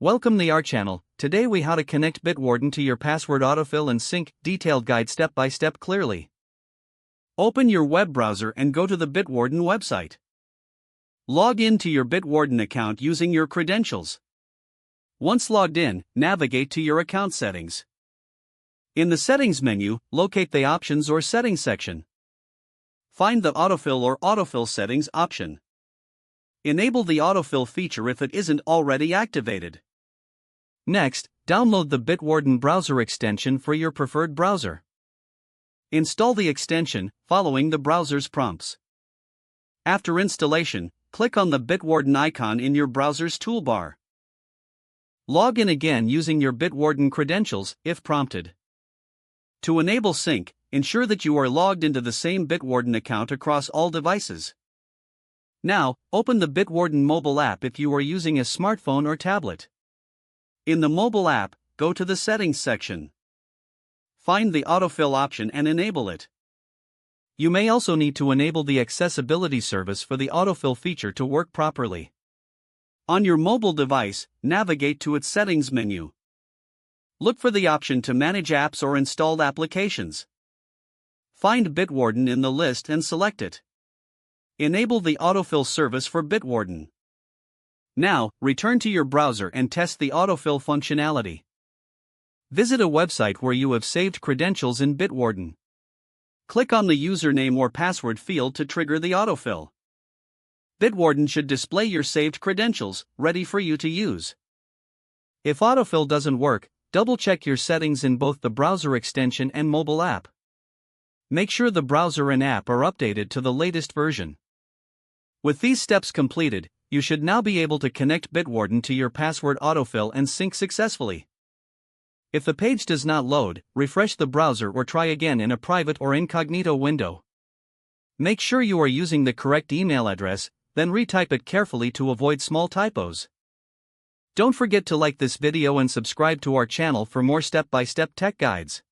Welcome to our channel. Today we how to connect Bitwarden to your password autofill and sync, detailed guide step by step clearly. Open your web browser and go to the Bitwarden website. Log in to your Bitwarden account using your credentials. Once logged in, navigate to your account settings. In the settings menu, locate the options or settings section. Find the autofill or autofill settings option. Enable the autofill feature if it isn't already activated. Next, download the Bitwarden browser extension for your preferred browser. Install the extension, following the browser's prompts. After installation, click on the Bitwarden icon in your browser's toolbar. Log in again using your Bitwarden credentials, if prompted. To enable sync, ensure that you are logged into the same Bitwarden account across all devices. Now, open the Bitwarden mobile app if you are using a smartphone or tablet. In the mobile app, go to the Settings section. Find the Autofill option and enable it. You may also need to enable the accessibility service for the autofill feature to work properly. On your mobile device, navigate to its Settings menu. Look for the option to manage apps or installed applications. Find Bitwarden in the list and select it. Enable the autofill service for Bitwarden. Now, return to your browser and test the autofill functionality. Visit a website where you have saved credentials in Bitwarden. Click on the username or password field to trigger the autofill. Bitwarden should display your saved credentials, ready for you to use. If autofill doesn't work, double-check your settings in both the browser extension and mobile app. Make sure the browser and app are updated to the latest version. With these steps completed, you should now be able to connect Bitwarden to your password autofill and sync successfully. If the page does not load, refresh the browser or try again in a private or incognito window. Make sure you are using the correct email address, then retype it carefully to avoid small typos. Don't forget to like this video and subscribe to our channel for more step-by-step tech guides.